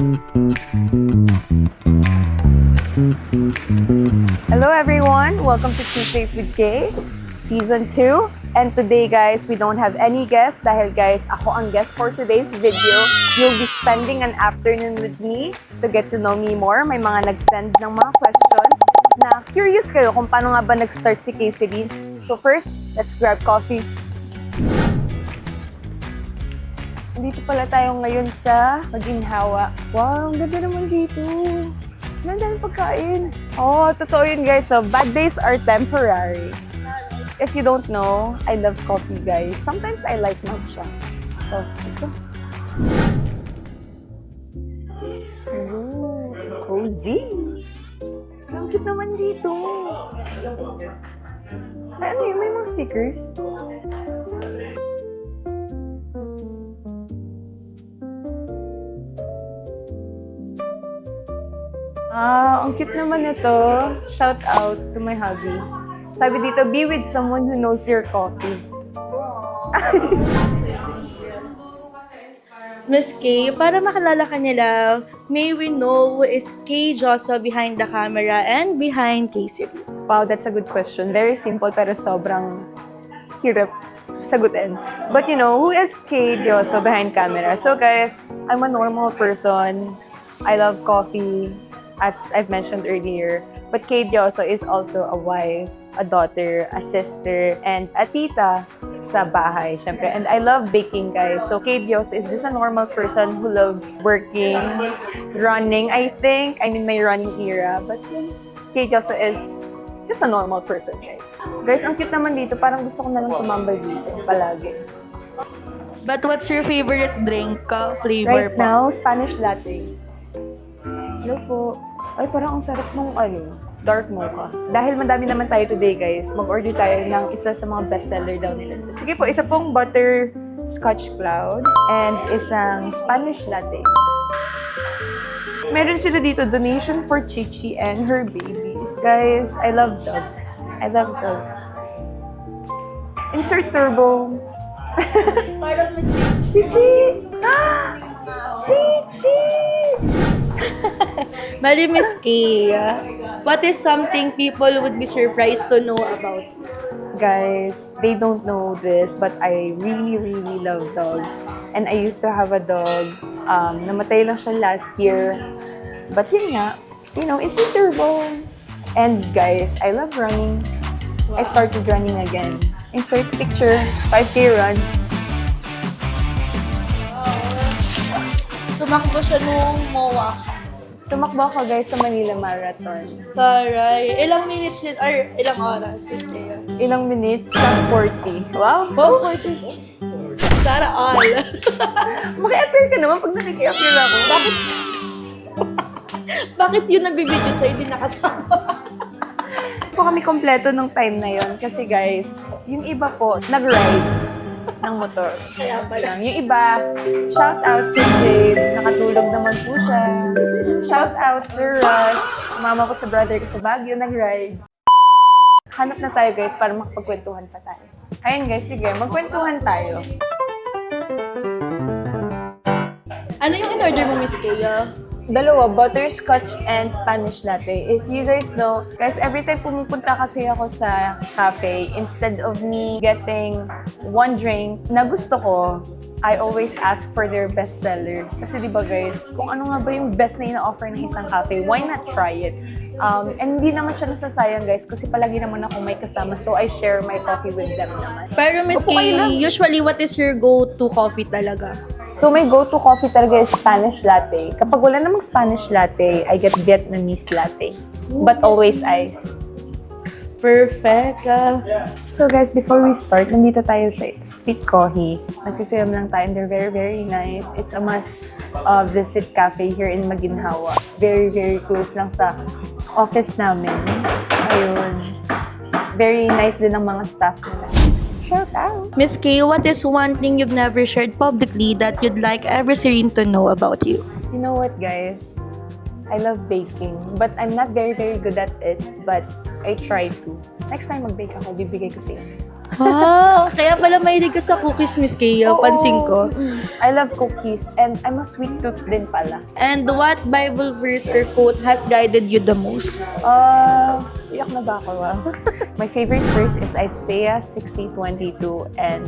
Hello everyone! Welcome to Tuesdays with Kay, Season 2. And today guys, we don't have any guests dahil guys, ako ang guest for today's video. You'll be spending an afternoon with me to get to know me more. May mga nag-send ng mga questions na curious kayo kung paano nga ba nag-start si Kay Celine. So first, let's grab coffee. Dito pala tayo ngayon sa Maginhawa. Wow, ang ganda naman dito. Nandang pagkain. Oh, totoo yun guys. So, bad days are temporary. If you don't know, I love coffee guys. Sometimes I like matcha. So, let's go. Ooh, cozy. Ang cute naman dito. Ay, ano yun? May mga stickers. Ang cute naman ito. Shout out to my hubby. Sabi dito, be with someone who knows your coffee. Miss Kay, para makilala ka nila, may we know who is Kay Joso behind the camera and behind Kay Celine? Wow, that's a good question. Very simple pero sobrang hirap sagutin. But you know, who is Kay Joso behind camera? So guys, I'm a normal person. I love coffee, as I've mentioned earlier. But Kay Joso is also a wife, a daughter, a sister, and a tita sa bahay, syempre. And I love baking, guys. So Kay Joso is just a normal person who loves working, running, I think. I'm in my running era. But Kay Joso is just a normal person, guys. Guys, ang cute naman dito. Parang gusto ko na lang tumambay dito palagi. But what's your favorite drink flavor Right now, Spanish latte. Hello po. Ay, parang ang sarap nung dark mocha. Dahil madami naman tayo today, guys, mag-order tayo ng isa sa mga bestseller daw nila. Sige po, isa pong butterscotch cloud and isang Spanish latte. Meron sila dito, donation for Chichi and her babies. Guys, I love dogs. I love dogs. Insert turbo. Parang Miss Chichi! Ah! Chichi! Mali, Miss Kay, what is something people would be surprised to know about you? Guys, they don't know this, but I really, really love dogs. And I used to have a dog. Namatay lang siya last year. But yun nga, you know, it's a turbo. And guys, I love running. I started running again. Insert picture, 5K run. Tumakbo siya nung MOA. Tumakbo ako guys sa Manila Marathon. Taray. Ilang minutes yun, or ilang oras, Miss Kay? Ilang minutes? Sa 40. Wow, Oh, 40. Sana all. Mag-appear ka naman pag nakiki-appear ako. Bakit yun nagbibideo sa'yo, di nakasama? Po kami kompleto nung time na yon kasi guys, yung iba po, nag-ride ng motor. Kaya pala. Yung iba, shout out si Jade, nakatulog naman po siya. Shout out Sir Russ, mama ko sa brother ko sa Baguio, nag-ride. Hanap na tayo guys para makapagkwentuhan pa tayo. Ayun guys, sige, magkwentuhan tayo. Ano yung in-order mo, Miss Kay? Dalawa, butterscotch and Spanish latte. If you guys know, guys, every time pumupunta kasi ako sa cafe, instead of me getting one drink na gusto ko, I always ask for their bestseller. Kasi di ba guys, kung ano nga ba yung best na ina-offer ng isang cafe, why not try it? And hindi naman siya nasasayang guys, kasi palagi naman ako may kasama, so I share my coffee with them naman. Pero Miss Opo, kayo lang. Kay, usually what is your go-to coffee talaga? So my go-to coffee talaga is Spanish latte. Kapag wala namang Spanish latte, I get Vietnamese latte. But always ice. Perfect. So guys, before we start, nandito tayo sa Street Coffee. Nag-film lang tayo and they're very, very nice. It's a must visit cafe here in Maginhawa. Very, very close lang sa office namin. Ayun. Very nice din ang mga staff nila. Shout out! Miss Kay, what is one thing you've never shared publicly that you'd like every Serene to know about you? You know what, guys? I love baking, but I'm not very, very good at it, but I try to. Next time mag-bake ako, bibigay ko sa inyo. Wow! Kaya pala mahilig ka sa cookies, Miss Kaya. Pansin ko. I love cookies and I'm a sweet tooth din pala. And what Bible verse or quote has guided you the most? Iyak na ba ako? My favorite verse is Isaiah 60:22 and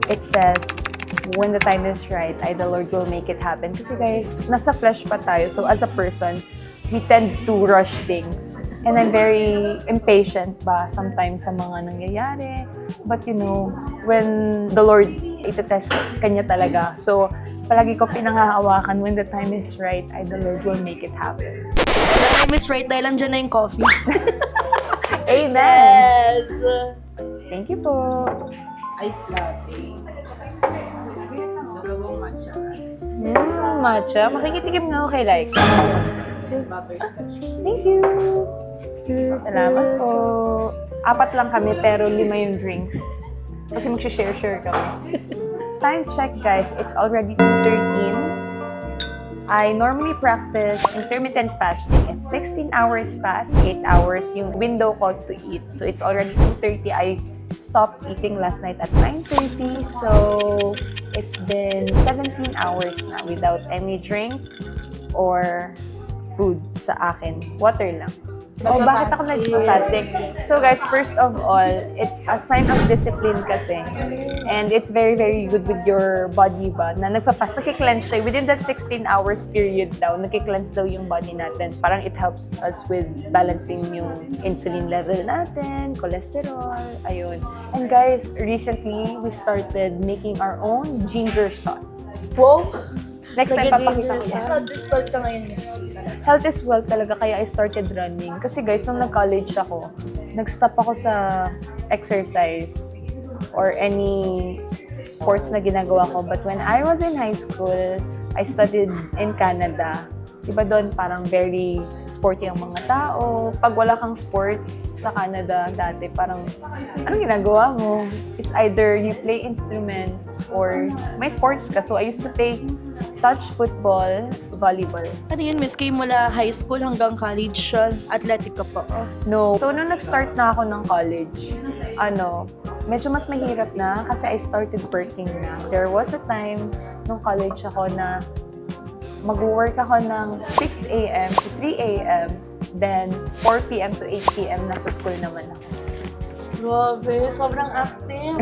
it says, when the time is right, the Lord will make it happen. Kasi guys, nasa flesh pa tayo. So as a person, we tend to rush things. And I'm very impatient ba sometimes sa mga nangyayari. But you know, when the Lord, itetest kanya talaga. So palagi ko pinangahawakan, when the time is right, the Lord will make it happen. The time is right dahil andyan na yung coffee. Amen! Yes! Thank you po. Ice latte. Dalawang matcha. Matcha. Makikitikim nga ako kay Like. Butterscotch. Thank you! Salamat po. 4 lang kami pero 5 yung drinks. Kasi mag-share kami. Time check guys, it's already 2:13. I normally practice intermittent fasting. It's 16 hours fast, 8 hours yung window ko to eat. So it's already 2:30. I stopped eating last night at 9:30. So it's been 17 hours na without any drink or food sa akin. Water lang. Oh, bakit ako nag-fasting? So guys, first of all, it's a sign of discipline kasi. And it's very, very good with your body ba? Na nagpa-fast, nakiklense siya. Within that 16 hours period daw, nakiklense daw yung body natin. Parang it helps us with balancing yung insulin level natin, cholesterol, ayun. And guys, recently, we started making our own ginger shot. Wow! Next time, papakita ko yan. Health is wealth ka ngayon, Miss. Health is wealth talaga, kaya I started running. Kasi guys, nung nag-college ako, nag-stop ako sa exercise or any sports na ginagawa ko. But when I was in high school, I studied in Canada. Diba doon parang very sporty ang mga tao. Pag wala kang sports sa Canada dati, parang anong ginagawa mo? It's either you play instruments or may sports ka. So I used to play touch football, volleyball. Ano yun, Miss Kay, mula high school hanggang college, athletic ka pa. No. So, nung nag-start na ako ng college, medyo mas mahirap na kasi I started working na. There was a time nung college ako na mag-work ako ng 6 a.m. to 3 a.m. Then, 4 p.m. to 8 p.m. nasa school naman ako. Grabe, sobrang active.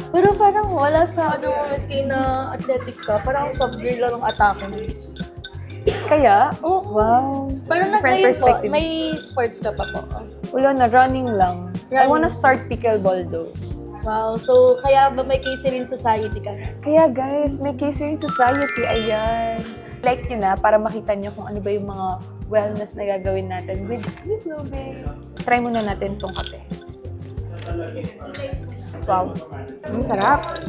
Pero parang wala sa Miss Kay, na athletic ka. Parang soft girl lang ang atake mo. Kaya? Oh, wow. Pero Different ngayon po, perspective. may sports ka pa po. Wala na, running lang. I Running. wanna start pickleball though. Wow, so kaya ba may Kayserin Society ka? Kaya guys, may Kayserin Society, ayan. Like yun na, para makita nyo kung ano ba yung mga wellness na gagawin natin with Globing. Try muna natin tong kape. Wow, sarap.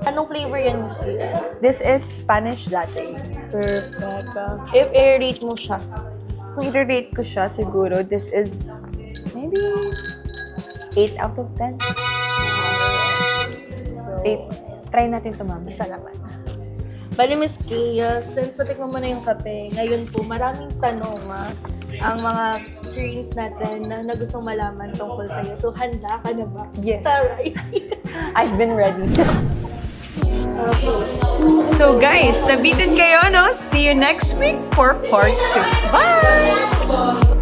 Anong flavor yan, Miss Kay? This is Spanish latte. Perfect. If i-rate mo siya, Kung i-rate ko siya, siguro, this is maybe 8 out of 10. so, 8. Try natin ito, mami. isa naman. Bali, Miss Kay, since natikman mo na yung kape, ngayon po, maraming tanong ang mga Serines natin na gustong malaman tungkol sa'yo. So, handa ka na ba? Yes. Taray. I've been ready. So guys, nabitin kayo, no? See you next week for part 2. Bye!